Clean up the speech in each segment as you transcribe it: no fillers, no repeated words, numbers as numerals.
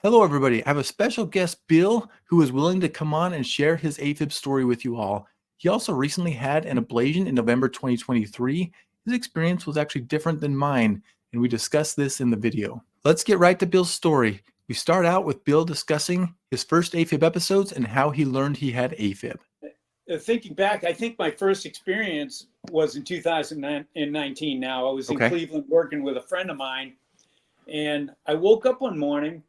Hello, everybody. I have a special guest, Bill, who is willing to come on and share his AFib story with you all. He also recently had an ablation in November 2023. His experience was actually different than mine, and we discussed this in the video. Let's get right to Bill's story. We start out with Bill discussing his first AFib episodes and how he learned he had AFib. Thinking back, I think my first experience was in 2019. Now, I was in Cleveland working with a friend of mine, and I woke up one morning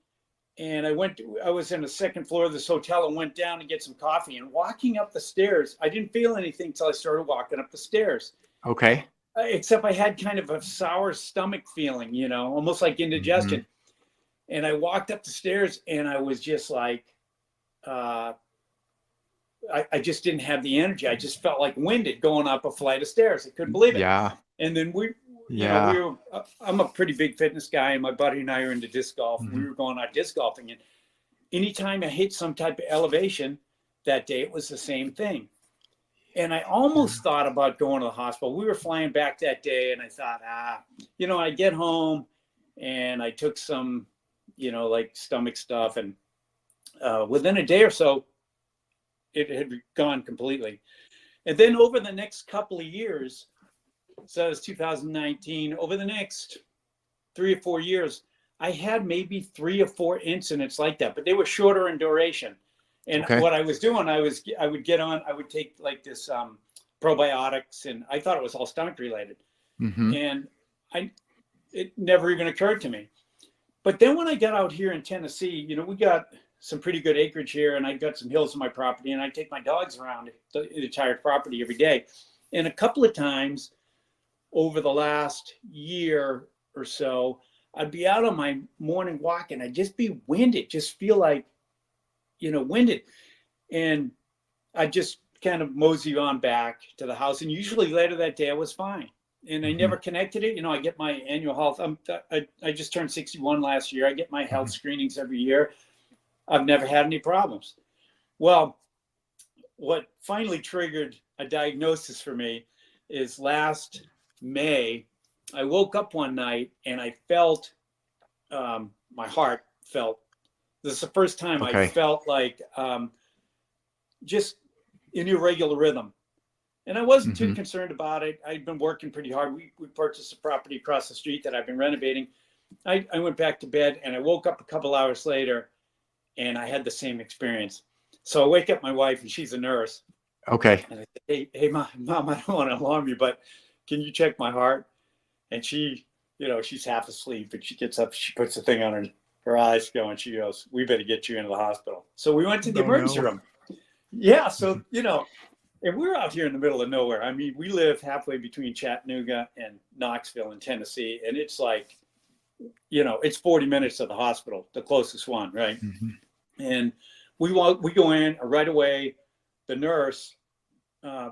and I was in the second floor of this hotel and went down to get some coffee. And walking up the stairs, I didn't feel anything until I started walking up the stairs. Okay. Except I had kind of a sour stomach feeling, almost like indigestion. Mm-hmm. And I walked up the stairs and I was just like, I just didn't have the energy. I just felt like winded going up a flight of stairs. I couldn't believe it. Yeah. And then I'm a pretty big fitness guy, and my buddy and I are into disc golf. Mm-hmm. We were going out disc golfing, and anytime I hit some type of elevation that day, it was the same thing. And I almost thought about going to the hospital. We were flying back that day, and I thought, I get home and I took some, like stomach stuff, and within a day or so, it had gone completely. And then over the next couple of years, so it was 2019, over the next 3 or 4 years, I had maybe 3 or 4 incidents like that, but they were shorter in duration. And what I was doing, I would take like this probiotics, and I thought it was all stomach related. Mm-hmm. And it never even occurred to me. But then when I got out here in Tennessee, we got some pretty good acreage here, and I got some hills on my property, and I take my dogs around the entire property every day. And a couple of times over the last year or so, I'd be out on my morning walk and I'd just be winded, just feel like, winded. And I'd just kind of mosey on back to the house. And usually later that day I was fine. And I never connected it. I get my annual health. I just turned 61 last year. I get my health screenings every year. I've never had any problems. Well, what finally triggered a diagnosis for me is last May, I woke up one night and I felt, my heart felt, this is the first time I felt like just an irregular rhythm. And I wasn't too concerned about it. I'd been working pretty hard. We purchased a property across the street that I've been renovating. I went back to bed and I woke up a couple hours later and I had the same experience. So I wake up my wife, and she's a nurse. Okay. And I said, hey, Mom, I don't want to alarm you, but can you check my heart? And she, she's half asleep, but she gets up, she puts the thing on her eyes going, she goes, we better get you into the hospital. So we went to the emergency room. Yeah. So, and we're out here in the middle of nowhere. I mean, we live halfway between Chattanooga and Knoxville in Tennessee. And it's like, it's 40 minutes to the hospital, the closest one, right? Mm-hmm. And we go in right away. The nurse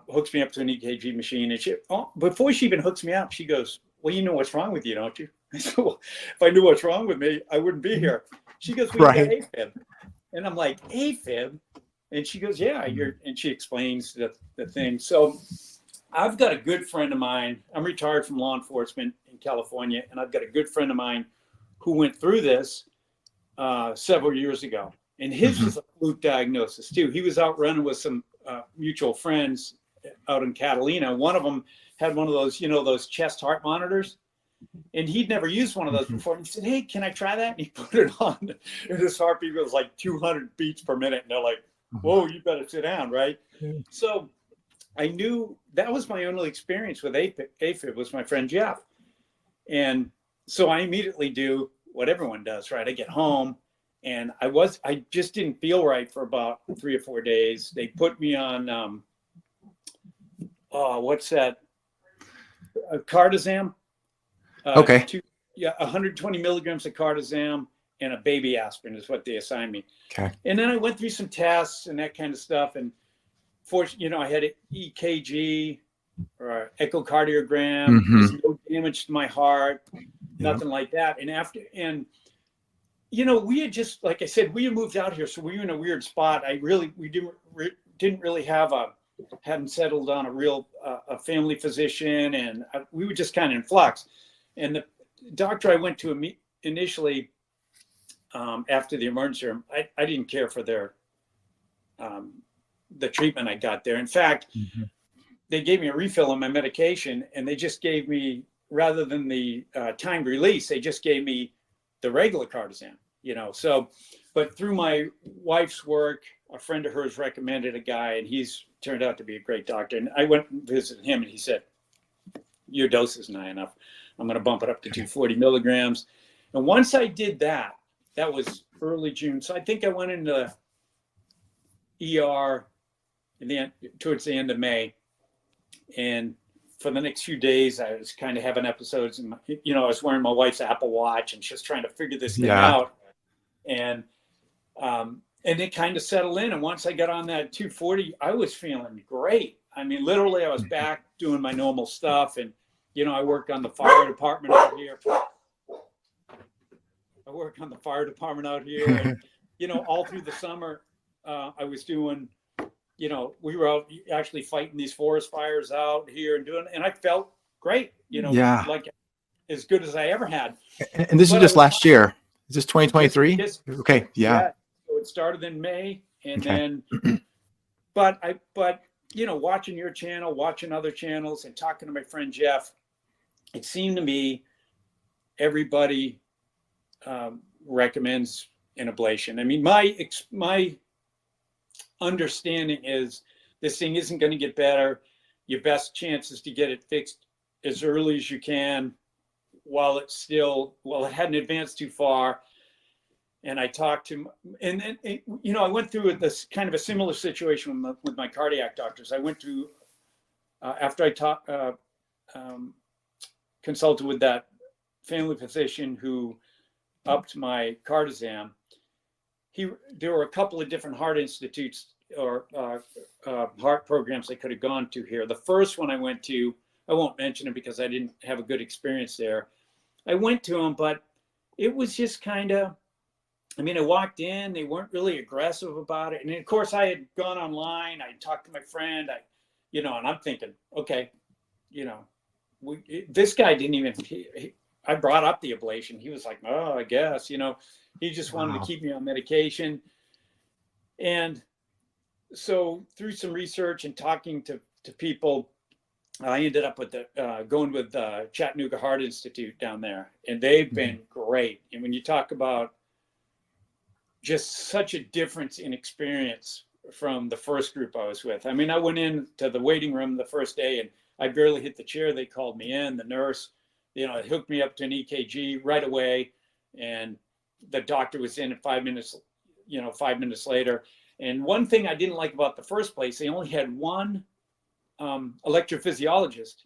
hooks me up to an EKG machine, and before she even hooks me up, she goes, well, you know what's wrong with you, don't you? I said, well, if I knew what's wrong with me, I wouldn't be here. She goes, well, you got AFib. And I'm like, AFib? And she goes, yeah, and she explains the thing. So I've got a good friend of mine. I'm retired from law enforcement in California, and I've got a good friend of mine who went through this several years ago. And his was a fluke diagnosis too. He was out running with some mutual friends out in Catalina. One of them had one of those, those chest heart monitors. And he'd never used one of those before. And he said, hey, can I try that? And he put it on. And his heartbeat was like 200 beats per minute. And they're like, whoa, you better sit down, right? So I knew that was my only experience with AFib was my friend Jeff. And so I immediately do what everyone does, right? I get home. And I just didn't feel right for about 3 or 4 days. They put me on, what's that? Cardizam. 120 milligrams of Cardizam and a baby aspirin is what they assigned me. Okay. And then I went through some tests and that kind of stuff. And fortunately, I had an EKG or echocardiogram. There's no damage to my heart, nothing like that. And we had just, like I said, we had moved out here, so we were in a weird spot. We didn't really hadn't settled on a real a family physician, and we were just kind of in flux. And the doctor I went to initially after the emergency room, I didn't care for the treatment I got there. In fact, they gave me a refill on my medication, and they just gave me, rather than the timed release, they just gave me the regular Cardizem, So, but through my wife's work, a friend of hers recommended a guy, and he's turned out to be a great doctor. And I went and visited him, and he said, your dose isn't high enough. I'm going to bump it up to 240 milligrams. And once I did that, that was early June. So I think I went into ER towards the end of May. And for the next few days, I was kind of having episodes, and I was wearing my wife's Apple Watch and just trying to figure this thing out. And it kind of settled in. And once I got on that 240, I was feeling great. I mean, literally, I was back doing my normal stuff. And, I work on the fire department out here. And, all through the summer, I was doing, we were out actually fighting these forest fires out here and I felt great, like as good as I ever had. And this is just last year. Is this 2023? Okay. Yeah. So it started in May, and then, but watching your channel, watching other channels, and talking to my friend Jeff, it seemed to me everybody recommends an ablation. I mean, my understanding is this thing isn't going to get better. Your best chance is to get it fixed as early as you can while it hadn't advanced too far. And I talked to, and I went through this kind of a similar situation with my cardiac doctors. I went to, after I consulted with that family physician who upped my Cardizem, there were a couple of different heart institutes or heart programs I could have gone to here. The first one I went to, I won't mention it because I didn't have a good experience there. I went to them, but it was just kind of, I walked in, they weren't really aggressive about it. And of course I had gone online, I talked to my friend, and I'm thinking, okay, this guy didn't even, I brought up the ablation. He was like, oh, I guess, he just wanted to keep me on medication. And so through some research and talking to people, I ended up with going with the Chattanooga Heart Institute down there, and they've been great. And when you talk about just such a difference in experience from the first group I was with. I went into the waiting room the first day, and I barely hit the chair. They called me in. The nurse, hooked me up to an EKG right away, and the doctor was in at 5 minutes, 5 minutes later. And one thing I didn't like about the first place, they only had one electrophysiologist,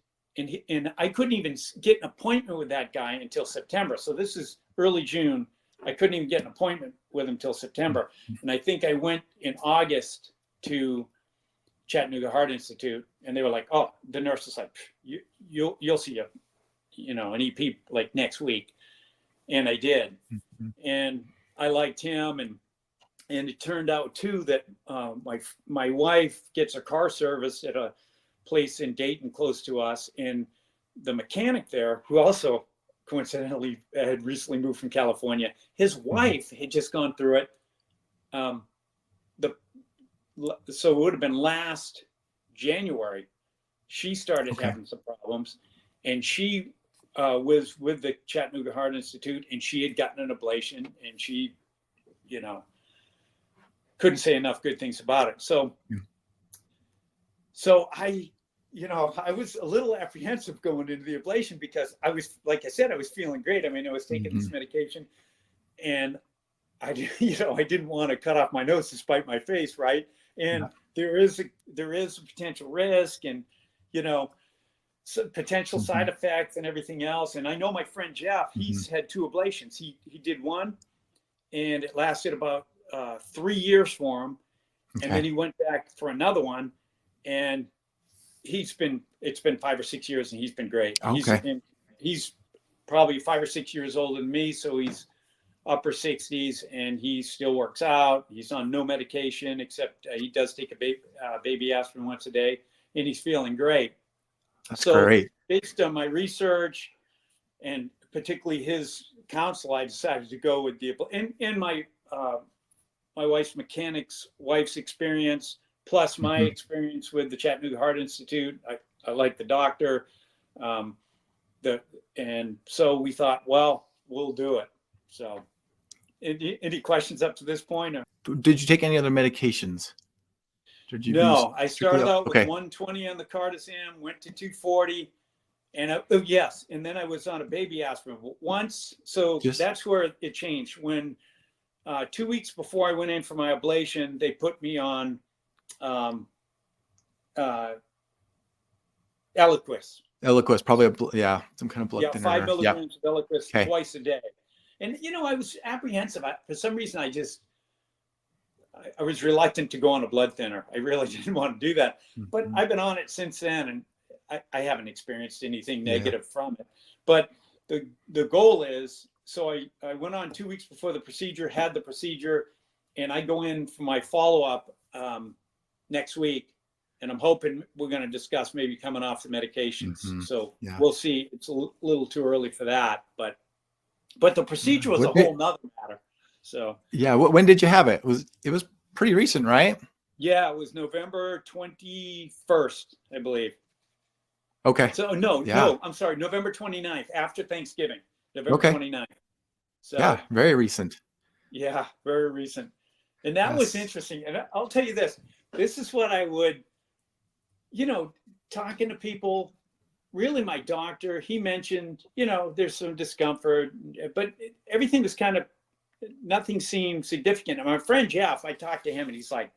and I couldn't even get an appointment with that guy until September. So this is early June. I couldn't even get an appointment with him till September. And I think I went in August to Chattanooga Heart Institute, and they were like, oh, the nurse is like, you'll see an EP like next week. And I did. And I liked him. And it turned out too that my wife gets a car service at a place in Dayton close to us. And the mechanic there, who also coincidentally had recently moved from California, his wife had just gone through it. So it would have been last January. She started having some problems, and she was with the Chattanooga Heart Institute, and she had gotten an ablation, and she, couldn't say enough good things about it. So I was a little apprehensive going into the ablation because I was, like I said, I was feeling great. I was taking this medication, and I didn't want to cut off my nose to spite my face, right? And there is a potential risk, and potential side effects and everything else. And I know my friend Jeff, he's had 2 ablations. He did one, and it lasted about 3 years for him, and then he went back for another one, and it's been 5 or 6 years, and he's been great. He's probably 5 or 6 years older than me, so he's upper 60s, and he still works out. He's on no medication except he does take a baby aspirin once a day, and he's feeling great. That's great. Based on my research, and particularly his counsel, I decided to go with the, in my wife's wife's experience, plus my experience with the Chattanooga Heart Institute. I like the doctor. And so we thought, well, we'll do it. So any questions up to this point? Or? Did you take any other medications? No, I started out with 120 on the cardizem, went to 240. And yes, and then I was on a baby aspirin once. So that's where it changed. When 2 weeks before I went in for my ablation, they put me on Eliquis. Eliquis, probably some kind of blood thinner. 5 milligrams of Eliquis twice a day. And I was apprehensive. For some reason, I was reluctant to go on a blood thinner. I really didn't want to do that. But I've been on it since then, and I haven't experienced anything negative from it. But the goal is, so I went on 2 weeks before the procedure, had the procedure, and I go in for my follow-up next week. And I'm hoping we're going to discuss maybe coming off the medications. So we'll see. It's a little too early for that, but the procedure was a whole nother matter. So when did you have it? It was pretty recent, right? Yeah, it was November 21st, I believe. Okay. So no, I'm sorry, November 29th, after Thanksgiving, November 29th. So very recent. Yeah, very recent. And that was interesting. And I'll tell you this is what I would, talking to people, really my doctor, he mentioned, there's some discomfort, but everything was nothing seemed significant. And my friend Jeff, I talked to him and he's like,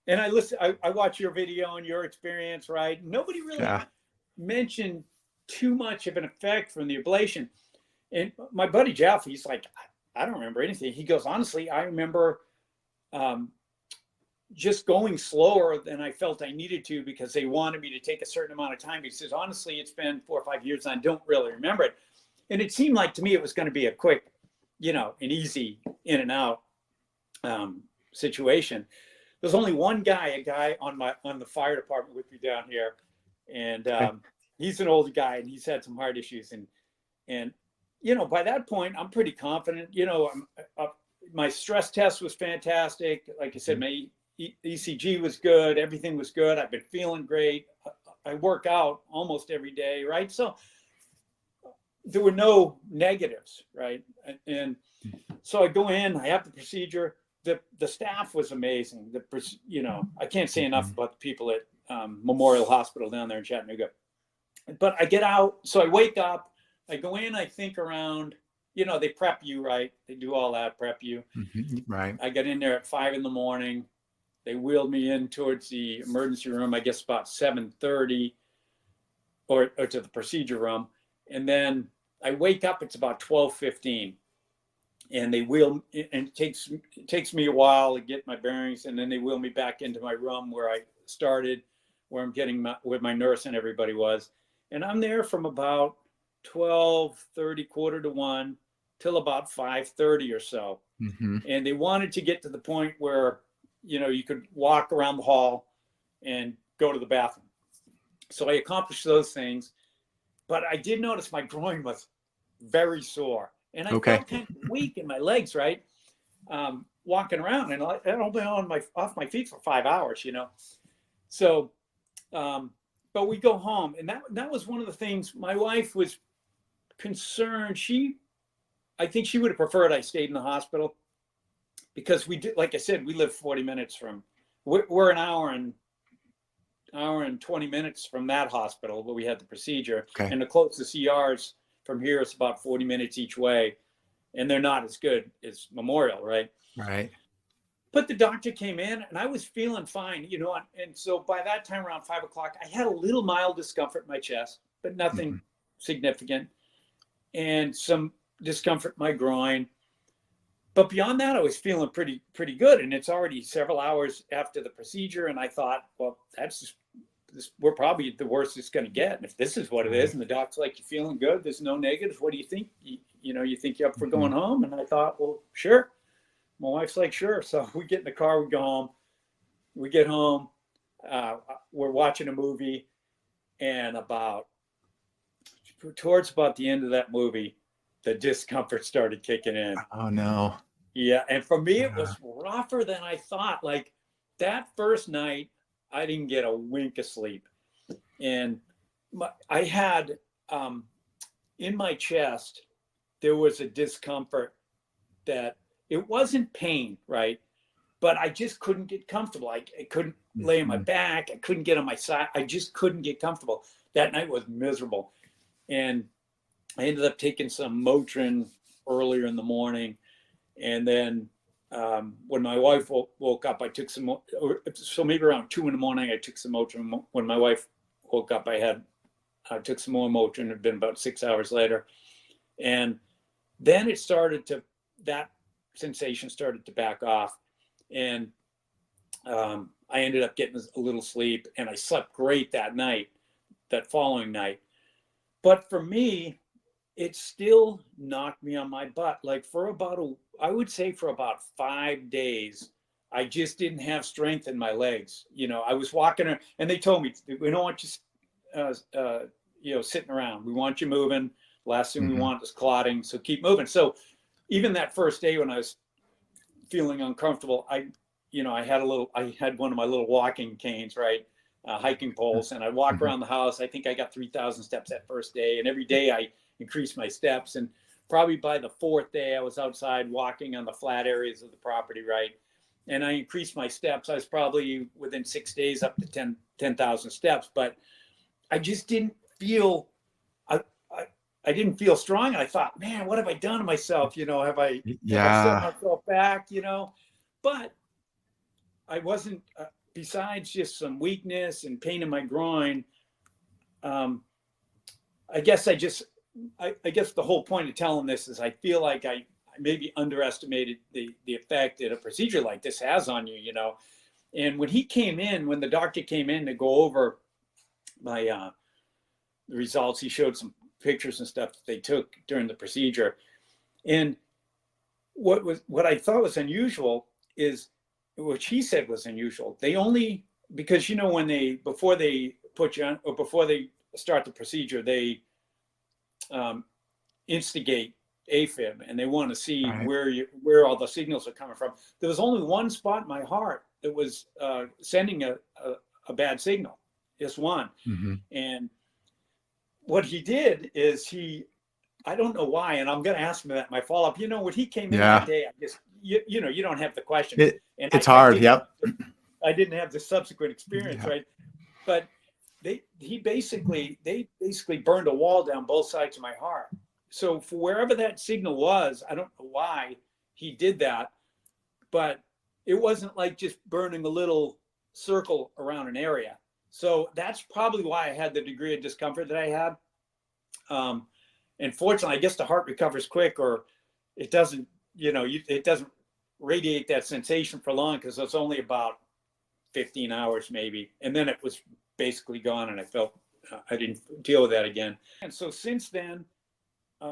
and I watch your video and your experience, right? Nobody really mentioned too much of an effect from the ablation. And my buddy Jeff, he's like, I don't remember anything. He goes, honestly, I remember just going slower than I felt I needed to because they wanted me to take a certain amount of time. He says, honestly, it's been 4 or 5 years and I don't really remember it. And it seemed like to me it was going to be a quick, an easy in and out situation. There's only one guy, a guy on the fire department with me down here. And he's an older guy and he's had some heart issues. And by that point, I'm pretty confident. My stress test was fantastic. Like I said, my ECG was good. Everything was good. I've been feeling great. I work out almost every day, right? So there were no negatives, right? And so I go in, I have the procedure. The staff was amazing. I can't say enough about the people at Memorial Hospital down there in Chattanooga. But I get out, so I wake up, I go in, I think around, they prep you, right? They do all that, prep you. Right. I got in there at 5 a.m. They wheeled me in towards the emergency room, I guess about 7:30, or to the procedure room. And then I wake up, it's about 12:15. And they wheel, and it takes me a while to get my bearings. And then they wheel me back into my room where I started, where I'm getting where my nurse and everybody was. And I'm there from about 12:30, quarter to 1, till about 5:30 or so. And they wanted to get to the point where, you could walk around the hall and go to the bathroom. So I accomplished those things, but I did notice my groin was very sore. And I felt kind of weak in my legs, right? Walking around, and I've been off my feet for 5 hours, So, but we go home, and that was one of the things. My wife was concerned. I think she would have preferred I stayed in the hospital because we did, like I said, we live 40 minutes from. We're an hour and 20 minutes from that hospital where we had the procedure, and the closest ERs from here is about 40 minutes each way, and they're not as good as Memorial, right? Right. But the doctor came in and I was feeling fine, and so by that time around 5 o'clock, I had a little mild discomfort in my chest, but nothing significant, and some discomfort in my groin. But beyond that, I was feeling pretty good. And it's already several hours after the procedure. And I thought, well, we're probably the worst it's going to get. And if this is what it is, and the doc's like, you feeling good? There's no negatives. What do you think? You think you're up for going home? And I thought, well, sure. My wife's like, sure. So we get in the car, we go home. We get home. We're watching a movie. And towards about the end of that movie, the discomfort started kicking in. Oh no. Yeah. And for me, it Yeah. was rougher than I thought. Like that first night, I didn't get a wink of sleep. And I had in my chest, there was a discomfort that it wasn't pain, right? But I just couldn't get comfortable. I couldn't lay on my back. I couldn't get on my side. I just couldn't get comfortable. That night was miserable. And I ended up taking some Motrin earlier in the morning. And then when my wife woke up, I took some, so maybe around 2 in the morning, I took some Motrin. When my wife woke up, I took some more Motrin. It had been about 6 hours later. And then that sensation started to back off. And I ended up getting a little sleep, and I slept great that following night. But for me, it still knocked me on my butt. Like I would say for about 5 days, I just didn't have strength in my legs. I was walking around, and they told me, we don't want you, sitting around. We want you moving. Last thing we want is clotting. So keep moving. So even that first day when I was feeling uncomfortable, I had one of my little walking canes, right? Hiking poles, and I walk around the house. I think I got 3,000 steps that first day. And every day I increased my steps. And probably by the 4th day, I was outside walking on the flat areas of the property, right? And I increased my steps. I was probably within 6 days up to 10,000 steps, but I just didn't feel, I didn't feel strong. And I thought, man, what have I done to myself? Have I set myself back, But I wasn't, besides just some weakness and pain in my groin. I guess the whole point of telling this is I feel like I maybe underestimated the effect that a procedure like this has on you, And when the doctor came in to go over my the results, he showed some pictures and stuff that they took during the procedure. And what I thought was unusual is, which he said was unusual. They only, because before they put you on, or before they start the procedure, they instigate AFib, and they want to see where all the signals are coming from. There was only one spot in my heart that was sending a bad signal, just one. And what he did is I don't know why, and I'm going to ask him that in my follow-up. When he came in that day, I just, you don't have the question. It's hard. I didn't have the subsequent experience, right? But they basically burned a wall down both sides of my heart. So for wherever that signal was, I don't know why he did that, but it wasn't like just burning a little circle around an area. So that's probably why I had the degree of discomfort that I had. And fortunately, I guess the heart recovers quick, or it doesn't, it doesn't radiate that sensation for long, because it's only about 15 hours maybe. And then it was basically gone, and I felt I didn't deal with that again. And so since then,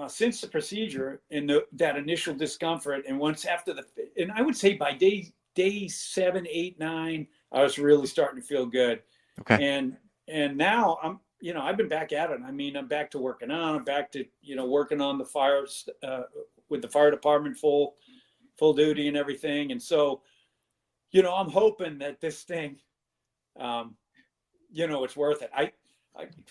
since the procedure and that initial discomfort, and and I would say by day 7, 8, 9, I was really starting to feel good. Okay. And now I've been back at it. I mean, I'm back to working on. I'm back to working on the fires with the fire department full duty and everything. And so, I'm hoping that this thing, it's worth it.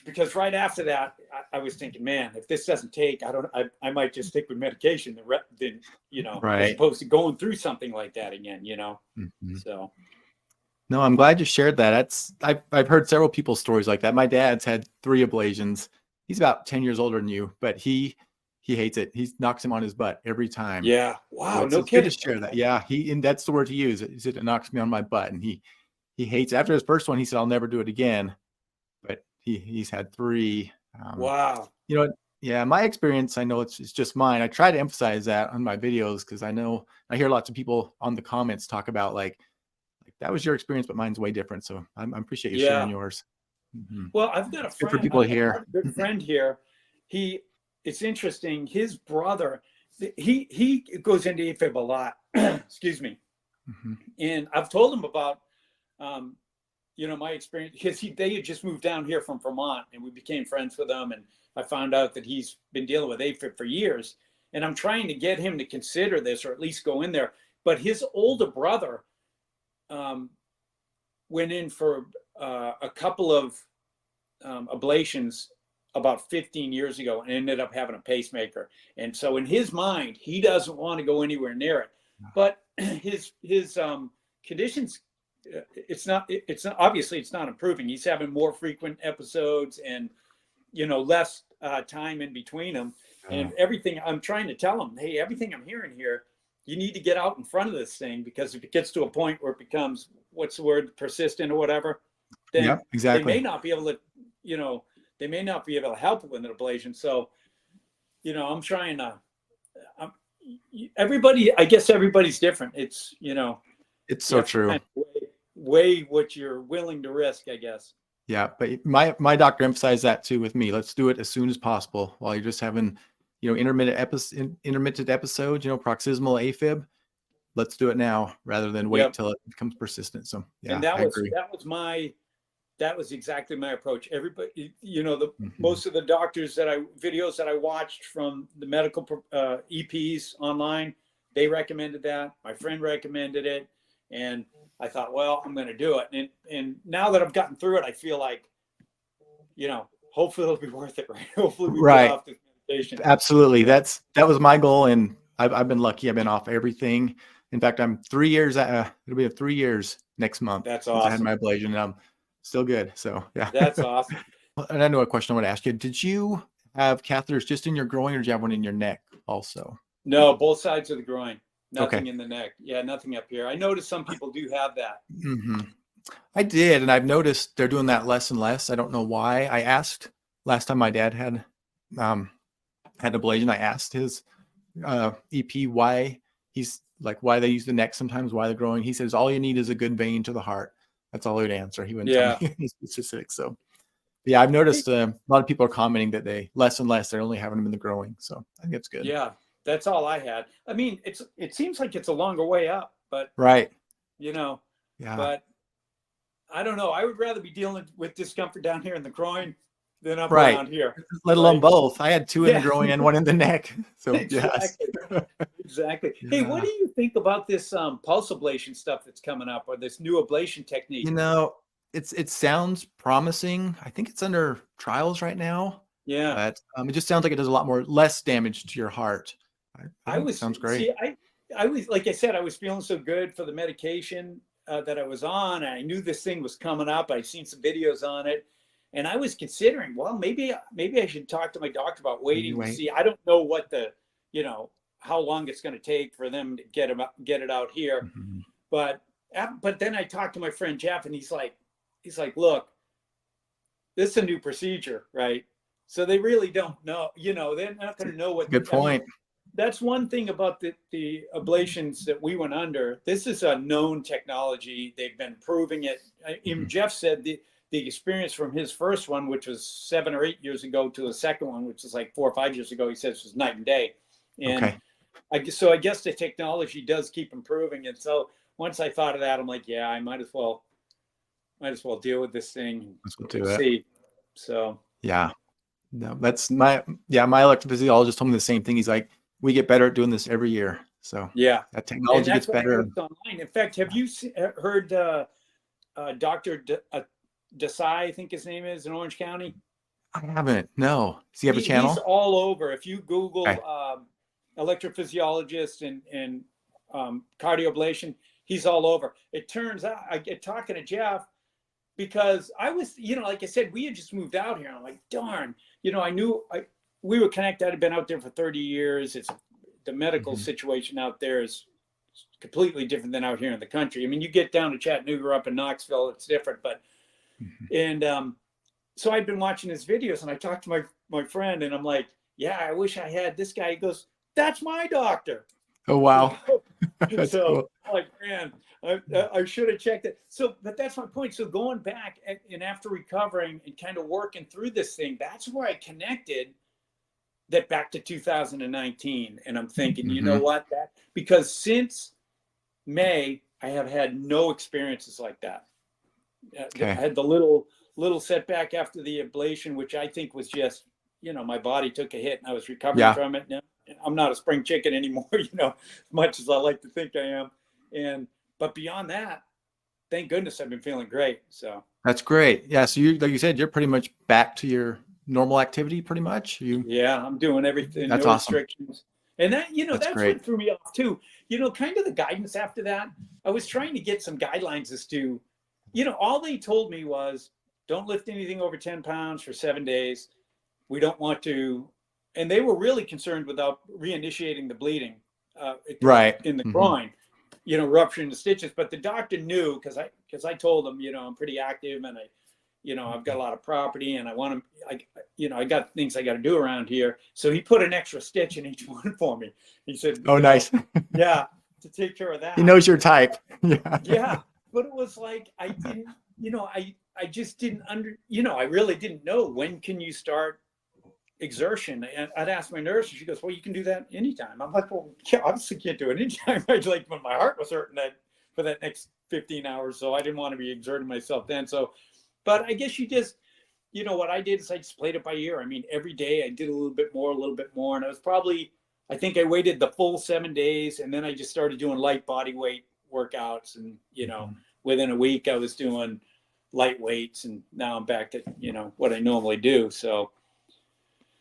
Because right after that, I was thinking, man, if this doesn't take, I might just stick with medication than as opposed to going through something like that again, So. No, I'm glad you shared that. I've heard several people's stories like that. My dad's had 3 ablations. He's about 10 years older than you, but he hates it. He knocks him on his butt every time. Yeah. Wow. So No kidding. Good to share that. Yeah. And that's the word he used. He said, it knocks me on my butt. And he hates it. After his first one, he said, I'll never do it again. But he's had 3. Wow. Yeah, my experience, I know it's just mine. I try to emphasize that on my videos, because I know I hear lots of people on the comments talk about like that was your experience, but mine's way different. So I appreciate you sharing yours. Well, I've got a friend, good for people here. A good friend here. It's interesting. His brother, he goes into AFib a lot. Excuse me. And I've told him about, my experience, because they had just moved down here from Vermont, and we became friends with them. And I found out that he's been dealing with AFib for years. And I'm trying to get him to consider this, or at least go in there. But his older brother went in for a couple of ablations about 15 years ago and ended up having a pacemaker. And so in his mind, he doesn't want to go anywhere near it. But his conditions, it's obviously it's not improving. He's having more frequent episodes and, less time in between them. And everything I'm trying to tell him, hey, everything I'm hearing here, you need to get out in front of this thing, because if it gets to a point where it becomes, what's the word, persistent or whatever, then they may not be able to, they may not be able to help it with an ablation. So, I'm trying to, I guess everybody's different. It's, it's so true. Kind of weigh what you're willing to risk, I guess. Yeah. But my doctor emphasized that too with me. Let's do it as soon as possible while you're just having, intermittent episodes, paroxysmal AFib. Let's do it now rather than wait till it becomes persistent. So yeah, and that was exactly my approach. Everybody, most of the doctors videos that I watched from the medical EPs online, they recommended that. My friend recommended it, and I thought, well, I'm going to do it. And now that I've gotten through it, I feel like, hopefully it'll be worth it, right? Hopefully we get off this medication. Absolutely, that was my goal, and I've been lucky. I've been off everything. In fact, I'm 3 years. It'll be 3 years next month. That's awesome. I had my ablation, and I'm still good. So yeah, that's awesome. And I know a question I want to ask you. Did you have catheters just in your groin, or did you have one in your neck also? No, both sides of the groin. Nothing in the neck. Yeah, nothing up here. I noticed some people do have that. I did, and I've noticed they're doing that less and less. I don't know why. I asked last time my dad had ablation. I asked his EP why why they use the neck sometimes, why the groin. He says all you need is a good vein to the heart. That's all he would answer. He wouldn't tell me any specifics. So yeah, I've noticed a lot of people are commenting that they less and less, they're only having them in the groin. So I think it's good. Yeah, that's all I had. I mean, it seems like it's a longer way up, but but I don't know. I would rather be dealing with discomfort down here in the groin than up around here. Let alone both. I had two in the groin and one in the neck. So exactly. Exactly. Yeah. Hey, what do you think about this pulse ablation stuff that's coming up, or this new ablation technique? It sounds promising. I think it's under trials right now. Yeah. But it just sounds like it does a lot less damage to your heart. Sounds great. See, I was, like I said, I was feeling so good for the medication that I was on. I knew this thing was coming up. I'd seen some videos on it, and I was considering, well, maybe I should talk to my doctor about waiting to see. I don't know what how long it's going to take for them to get it out here. But then I talked to my friend Jeff, and he's like, look, this is a new procedure, right? So they really don't know, they're not going to know what. Good point. That's one thing about the ablations that we went under. This is a known technology. They've been proving it. Even Jeff said the experience from his first one, which was 7 or 8 years ago, to the second one, which is like 4 or 5 years ago, he says was night and day. And I guess the technology does keep improving. And so once I thought of that, I'm like, yeah, I might as well deal with this thing. See. So yeah, no, that's my electrophysiologist told me the same thing. He's like, we get better at doing this every year. So yeah, that technology gets better. Online. In fact, have you heard Dr. Desai, I think his name is, in Orange County? I haven't. No. Does he have a channel? He's all over. If you Google electrophysiologist and cardioablation, he's all over. It turns out I get talking to Jeff, because I was, like I said, we had just moved out here. I'm like, darn, I knew we were connected. I'd been out there for 30 years. The medical situation out there is completely different than out here in the country. I mean, you get down to Chattanooga, up in Knoxville, it's different. But so I'd been watching his videos, and I talked to my friend, and I'm like, yeah, I wish I had this guy. He goes, that's my doctor. Oh, wow. So cool. I'm like, man, I should have checked it. So, but that's my point. So going back and after recovering and kind of working through this thing, that's where I connected that back to 2019. And I'm thinking, you know what? Because since May, I have had no experiences like that. I had the little setback after the ablation, which I think was just, my body took a hit and I was recovering from it. I'm not a spring chicken anymore, you know, as much as I like to think I am. But beyond that, thank goodness I've been feeling great. So that's great. Yeah. So you, like you said, you're pretty much back to your normal activity pretty much. Yeah, I'm doing everything, That's no awesome. restrictions. And that, you know, That's that's great. what threw me off too. You know, kind of the guidance after that, I was trying to get some guidelines as to, you know, all they told me was don't lift anything over 10 pounds for 7 days. We don't want to, and they were really concerned without reinitiating the bleeding Right. in the groin, you know, rupturing the stitches. But the doctor knew because I told him, you know, I'm pretty active and you know, I've got a lot of property and I want to, you know, I got things I got to do around here. So he put an extra stitch in each one for me. He said, oh, nice. yeah, to take care of that. He knows your type. Yeah. Yeah. But it was like, I didn't, you know, I just didn't you know, I really didn't know when can you start exertion. And I'd ask my nurse and she goes, well, you can do that anytime. I'm like, well, yeah, obviously can't do it anytime. I like when my heart was hurting for that next 15 hours. So I didn't want to be exerting myself then. So, but I guess you just, you know, what I did is I just played it by ear. I mean, every day I did a little bit more. And I was probably, I think I waited the full 7 days and then I just started doing light body weight workouts. And, you know, within a week I was doing light weights and now I'm back to, you know, what I normally do. So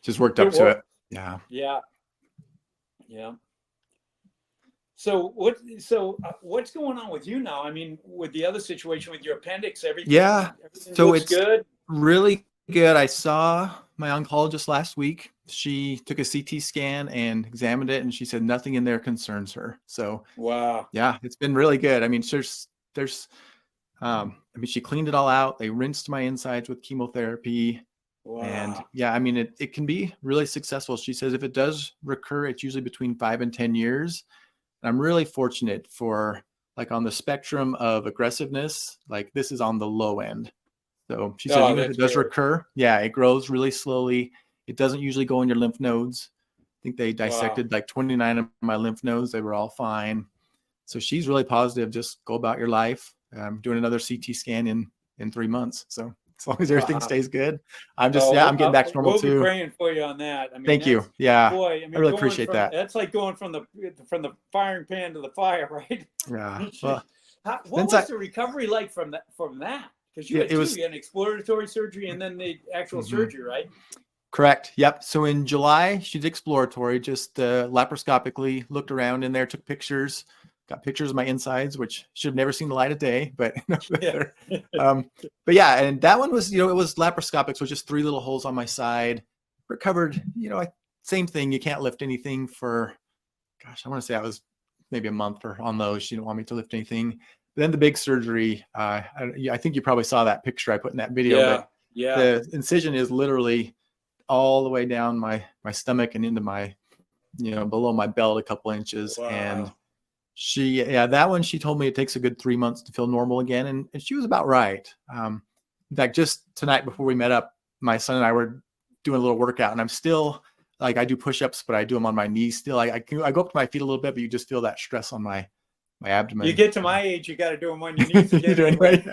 just worked up to it. Yeah. Yeah. Yeah. So what's going on with you now? I mean, with the other situation with your appendix, everything so looks it's good. Really good. I saw my oncologist last week. She took a CT scan and examined it and she said nothing in there concerns her. So wow. Yeah, it's been really good. I mean, I mean, she cleaned it all out. They rinsed my insides with chemotherapy. Wow. And yeah, I mean, it can be really successful. She says if it does recur, it's usually between 5 and 10 years. And I'm really fortunate for, like, on the spectrum of aggressiveness, like this is on the low end. So she said, even if it does recur, yeah, it grows really slowly. It doesn't usually go in your lymph nodes. I think they dissected like 29 of my lymph nodes. They were all fine. So she's really positive. Just go about your life. I'm doing another CT scan in 3 months. So as long as everything stays good, I'm getting back to normal we'll too. We'll be praying for you on that. I mean, thank you. Yeah, boy, I mean, I really appreciate that. That's like going from the firing pan to the fire, right? Yeah. Well, what was the recovery like from that? Because you had an exploratory surgery and then the actual surgery, right? Correct. Yep. So in July, she did exploratory, just laparoscopically looked around in there, took pictures, got pictures of my insides, which should have never seen the light of day, but but yeah, and that one was, it was laparoscopic, so just 3 little holes on my side. Recovered, same thing. You can't lift anything for, gosh, I want to say I was maybe a month on those. She didn't want me to lift anything. Then the big surgery, I think you probably saw that picture I put in that video. But the incision is literally all the way down my stomach and into my, below my belt a couple inches. Wow. And that one, she told me it takes a good 3 months to feel normal again. And she was about right. In fact, just tonight before we met up, my son and I were doing a little workout, and I'm still, like, I do push-ups, but I do them on my knees still. I go up to my feet a little bit, but you just feel that stress on my abdomen. You get to my age, you got to do them on your knees again. Anyway.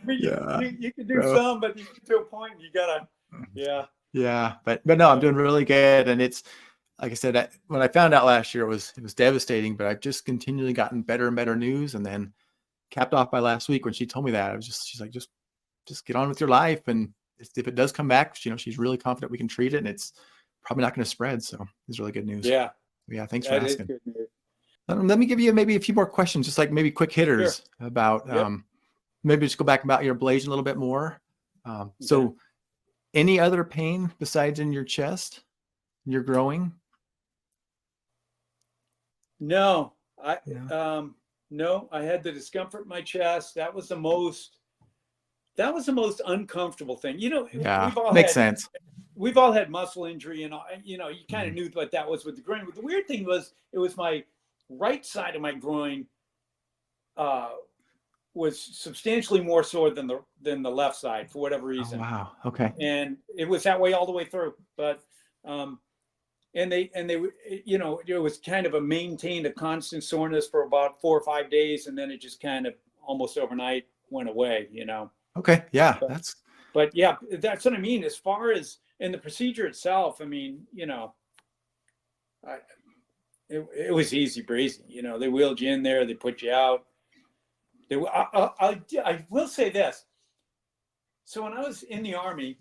You can do some, but you get to a point, you got to, Yeah, but no, I'm doing really good. And it's, like I said, when I found out last year, it was devastating, but I've just continually gotten better and better news. And then capped off by last week when she told me that, she's like, just get on with your life. And if it does come back, she's really confident we can treat it and it's probably not going to spread. So it's really good news. Yeah. Thanks for asking. Let me give you maybe a few more questions, just like maybe quick hitters about, maybe just go back about your ablation a little bit more. So any other pain besides in your chest? You're growing? No, no, I had the discomfort in my chest. That was the most uncomfortable thing. Makes sense. We've all had muscle injury and, you kind of knew what that was with the groin. But the weird thing was, it was my right side of my groin was substantially more sore than the left side for whatever reason. Oh, wow. Okay. And it was that way all the way through. But and they it was kind of a constant soreness for about 4 or 5 days, and then it just kind of almost overnight went away. Okay. Yeah. But yeah, that's what I mean. As far as in the procedure itself, I mean, it was easy breezy. You know, they wheeled you in there, they put you out. I will say this. So when I was in the Army,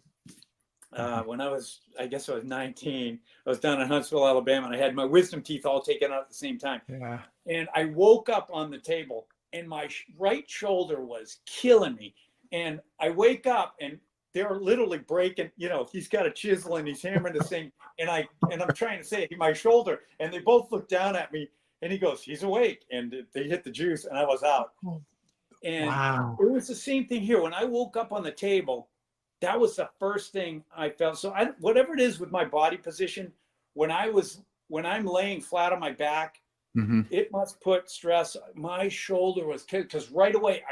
when I guess I was 19, I was down in Huntsville, Alabama, and I had my wisdom teeth all taken out at the same time. Yeah. And I woke up on the table, and my right shoulder was killing me. And I wake up, and they're literally breaking. You know, he's got a chisel and he's hammering this thing, and I'm trying to say my shoulder, and they both look down at me, and he goes, "He's awake," and they hit the juice, and I was out. And Wow. it was the same thing here. When I woke up on the table, that was the first thing I felt. So whatever it is with my body position, when I'm laying flat on my back, it must put stress. My shoulder was kicked because right away,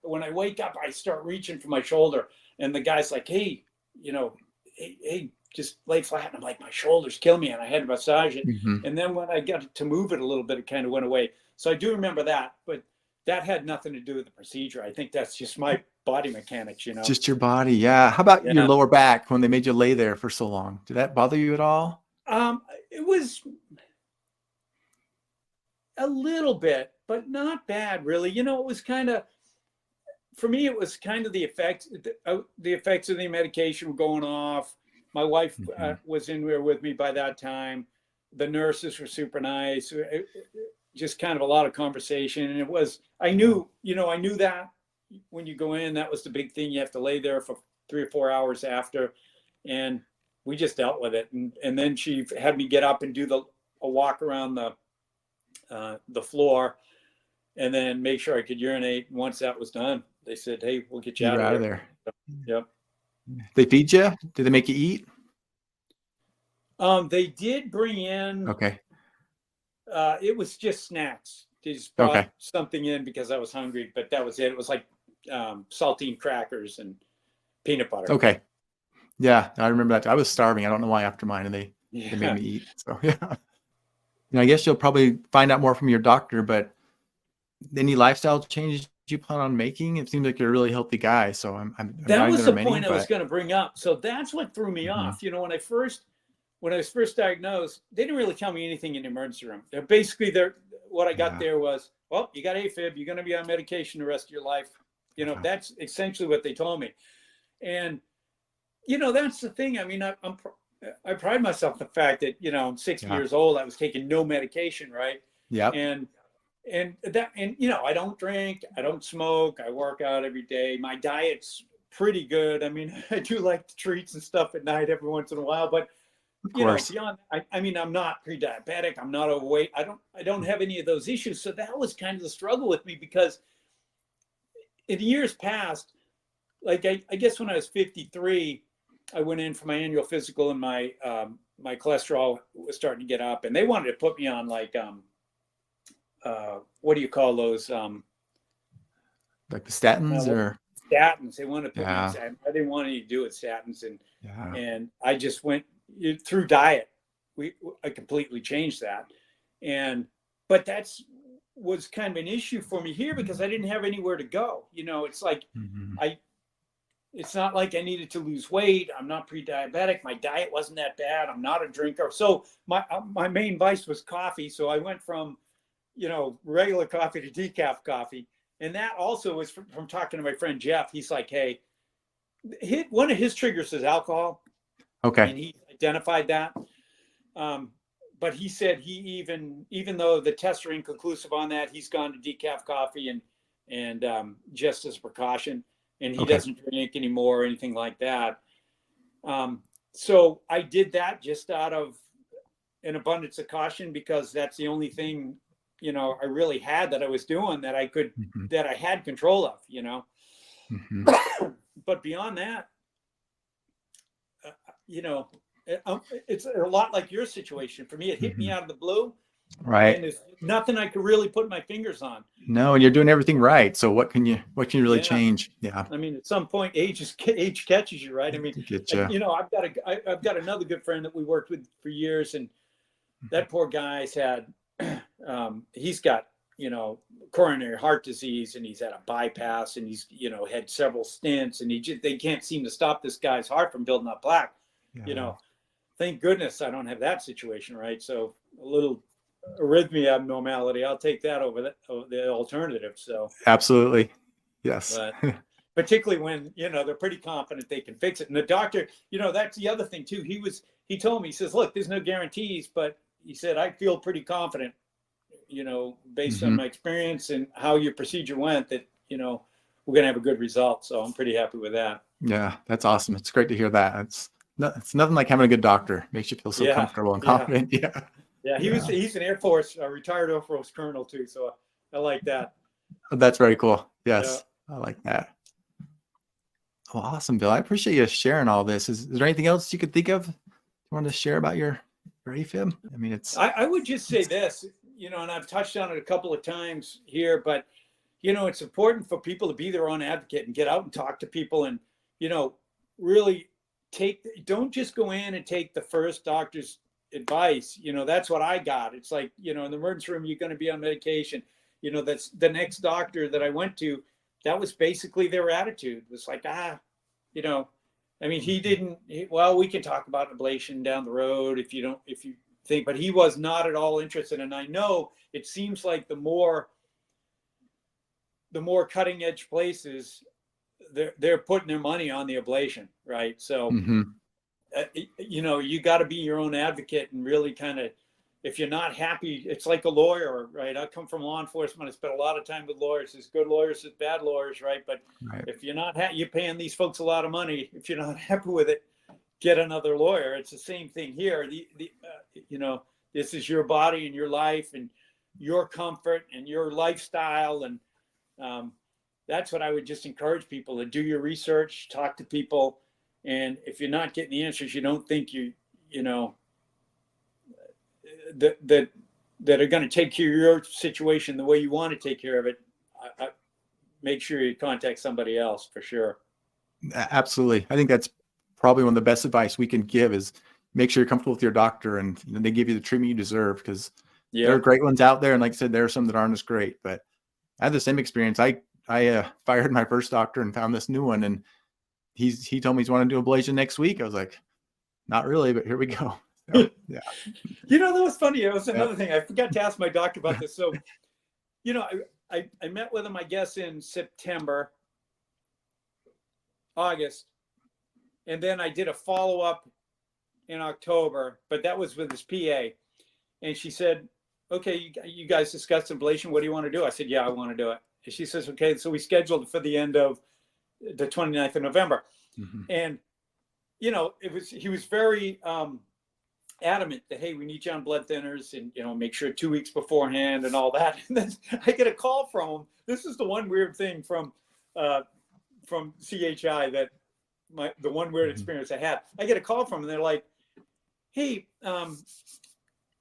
when I wake up, I start reaching for my shoulder, and the guy's like, "Hey, you know, hey, just lay flat." And I'm like, "My shoulder's killing me," and I had to massage it. And then when I got to move it a little bit, it kind of went away. So I do remember that, but that had nothing to do with the procedure. I think that's just my body mechanics, you know. Just your body, yeah. How about your lower back when they made you lay there for so long? Did that bother you at all? It was a little bit, but not bad, really. You know, it was kind of, for me, it was kind of the effects of the medication were going off. My wife was in there with me by that time. The nurses were super nice. Just kind of a lot of conversation. And it was, I knew that when you go in, that was the big thing. You have to lay there for 3 or 4 hours after. And we just dealt with it. And then she had me get up and do a walk around the floor and then make sure I could urinate. And once that was done, they said, "Hey, we'll get you out of there." So, yep. They feed you? Did they make you eat? They did bring in, okay. It was just snacks. They just brought something in because I was hungry, but that was it. It was like saltine crackers and peanut butter. Okay. Yeah, I remember that. I was starving. I don't know why after mine, and they made me eat. So yeah. You know, I guess you'll probably find out more from your doctor, but any lifestyle changes you plan on making? It seems like you're a really healthy guy. So I'm that was the point I was going to bring up. So that's what threw me off. You know, when I was first diagnosed, they didn't really tell me anything in the emergency room. Basically, what I got there was, well, you got AFib. You're going to be on medication the rest of your life. You know, that's essentially what they told me. And, you know, that's the thing. I mean, I pride myself in the fact that, you know, I'm 60 years old. I was taking no medication, right? Yeah. And you know, I don't drink, I don't smoke, I work out every day. My diet's pretty good. I mean, I do like the treats and stuff at night every once in a while, but you know, beyond, I mean, I'm not pre-diabetic, I'm not overweight, I don't have any of those issues. So that was kind of the struggle with me, because in years past, like I guess when I was 53, I went in for my annual physical, and my cholesterol was starting to get up, and they wanted to put me on like what do you call those? Like the statins or statins. They wanted to put me on statins. I didn't want anything to do with statins, and I just went through diet. I completely changed that, but that's was kind of an issue for me here because I didn't have anywhere to go. You know, it's like it's not like I needed to lose weight. I'm not pre-diabetic. My diet wasn't that bad. I'm not a drinker. So my main vice was coffee. So I went from, you know, regular coffee to decaf coffee. And that also was from talking to my friend Jeff. He's like, hey, one of his triggers is alcohol. Okay. And he identified that. But he said even though the tests are inconclusive on that, he's gone to decaf coffee and just as a precaution. And he doesn't drink anymore or anything like that. So I did that just out of an abundance of caution, because that's the only thing, you know, I really had that I was doing that I could, that I had control of, you know. But beyond that, you know, it's a lot like your situation. For me, it hit me out of the blue. Right. And there's nothing I could really put my fingers on. No, and you're doing everything right. So what can you really change? Yeah. I mean, at some point, age catches you, right? I mean, you know, I've got another good friend that we worked with for years, and that poor guy's had, he's got, you know, coronary heart disease, and he's had a bypass, and he's, you know, had several stents, and they can't seem to stop this guy's heart from building up plaque. You know, thank goodness I don't have that situation, right? So a little arrhythmia abnormality, I'll take that over the alternative. So absolutely. Yes. but particularly when, they're pretty confident they can fix it. And the doctor, that's the other thing too. He told me, he says, look, there's no guarantees, but he said, I feel pretty confident, based on my experience and how your procedure went, that, we're going to have a good result. So I'm pretty happy with that. Yeah, that's awesome. It's great to hear that. It's nothing like having a good doctor. Makes you feel so comfortable and confident. Yeah. Yeah. He's an Air Force, a retired Air Force colonel too. So I like that. That's very cool. Yes. Yeah. I like that. Well, awesome, Bill. I appreciate you sharing all this. Is there anything else you could think of you want to share about your AFib? I mean, I would just say this, and I've touched on it a couple of times here, but it's important for people to be their own advocate and get out and talk to people and, really don't just go in and take the first doctor's advice. That's what I got. It's like, in the emergency room, you're going to be on medication. That's the next doctor that I went to. That was basically their attitude. It was like, we can talk about ablation down the road if you think, but he was not at all interested. And I know it seems like the more cutting edge places, they're putting their money on the ablation, right? So, you got to be your own advocate and really kind of, if you're not happy, it's like a lawyer, right? I come from law enforcement. I spent a lot of time with lawyers. There's good lawyers, there's bad lawyers, right? But if you're not you're paying these folks a lot of money. If you're not happy with it, get another lawyer. It's the same thing here. This is your body and your life and your comfort and your lifestyle. And that's what I would just encourage people to do your research, talk to people. And if you're not getting the answers, you don't think that are going to take care of your situation the way you want to take care of it, make sure you contact somebody else for sure. Absolutely. I think that's probably one of the best advice we can give is make sure you're comfortable with your doctor and they give you the treatment you deserve, because there are great ones out there. And like I said, there are some that aren't as great, but I had the same experience. I fired my first doctor and found this new one, and he told me he's wanting to do ablation next week. I was like, not really, but here we go. So, yeah. That was funny. It was another thing. I forgot to ask my doctor about this. So, I met with him, I guess, in September, August, and then I did a follow-up in October, but that was with his PA. And she said, okay, you guys discussed ablation. What do you want to do? I said, yeah, I want to do it. And she says, okay, so we scheduled it for the end of the 29th of November. And, he was very adamant that, hey, we need you on blood thinners and, make sure 2 weeks beforehand and all that. And then I get a call from him. This is the one weird thing from CHI that the one weird experience I had. I get a call from him and they're like, hey,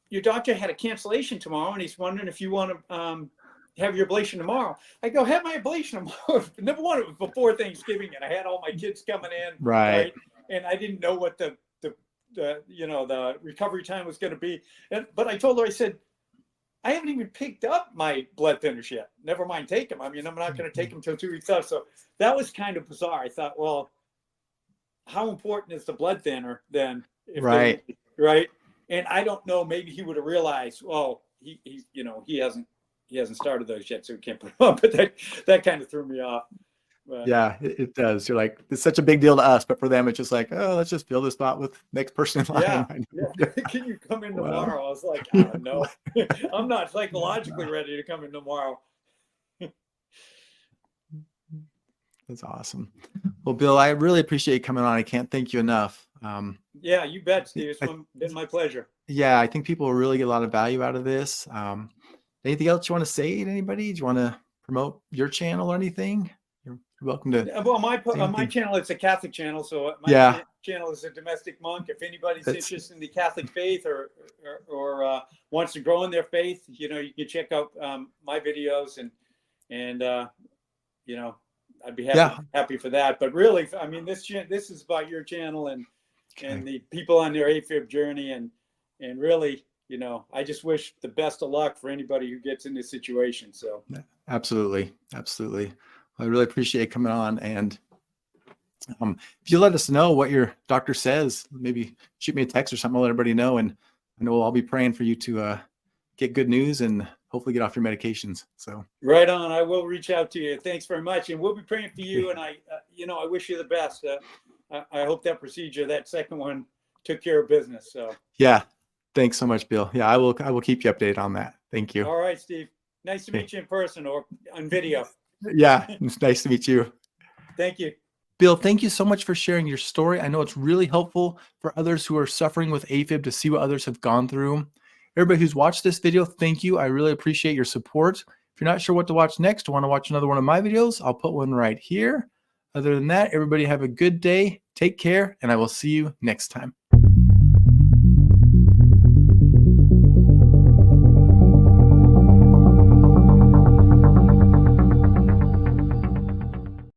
your doctor had a cancellation tomorrow and he's wondering if you want to have your ablation tomorrow. I go, have my ablation tomorrow. Number one, it was before Thanksgiving and I had all my kids coming in. Right. And I didn't know what the recovery time was going to be. But I told her, I said, I haven't even picked up my blood thinners yet. Never mind take them. I mean, I'm not going to take them till 2 weeks out. So that was kind of bizarre. I thought, well, how important is the blood thinner then? Right. And I don't know, maybe he would have realized, well, he hasn't started those yet, so we can't put them up. But that kind of threw me off. But, yeah, it does. You're like, it's such a big deal to us, but for them, it's just like, oh, let's just fill this spot with next person in line. Yeah. Can you come in tomorrow? I was like, oh, no, I'm not psychologically ready to come in tomorrow. That's awesome. Well, Bill, I really appreciate you coming on. I can't thank you enough. Yeah, you bet, Steve. It's been my pleasure. Yeah, I think people will really get a lot of value out of this. Anything else you want to say to anybody? Do you want to promote your channel or anything? You're welcome to. Well, on my channel, it's a Catholic channel. So my channel is a domestic monk. If anybody's interested in the Catholic faith or wants to grow in their faith, you can check out my videos and I'd be happy for that. But really, I mean, this is about your channel and the people on their AFib journey and really, I just wish the best of luck for anybody who gets in this situation. So absolutely. I really appreciate coming on, and if you let us know what your doctor says, maybe shoot me a text or something. I'll let everybody know, and I know I'll be praying for you to get good news and hopefully get off your medications. So right on. I will reach out to you. Thanks very much. And we'll be praying for you. And I wish you the best. I hope that procedure, that second one, took care of business. So yeah, thanks so much, Bill. Yeah, I will keep you updated on that. Thank you. All right, Steve. Nice to meet you in person or on video. Yeah, it's nice to meet you. Thank you. Bill, thank you so much for sharing your story. I know it's really helpful for others who are suffering with AFib to see what others have gone through. Everybody who's watched this video, thank you. I really appreciate your support. If you're not sure what to watch next or want to watch another one of my videos, I'll put one right here. Other than that, everybody have a good day. Take care, and I will see you next time.